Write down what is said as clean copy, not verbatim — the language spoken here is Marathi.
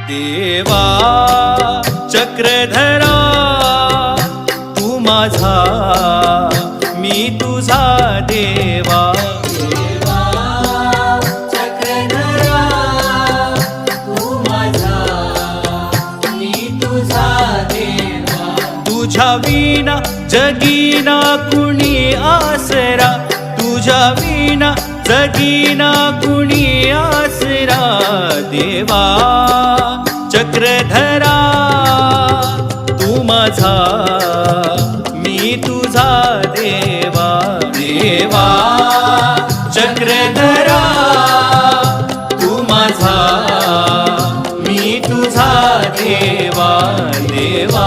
देवा चक्रधरा तू माझा मी तुझा देवा देवा चक्रधरा तू माझा मी तुझा देवा तुझ्या विना जगीना कुणी आसरा तुझ्या विना जगीना कुणी आसरा देवा चक्रधरा तू माझा मी तुझा देवा देवा चक्रधरा तू माझा मी तुझा देवा देवा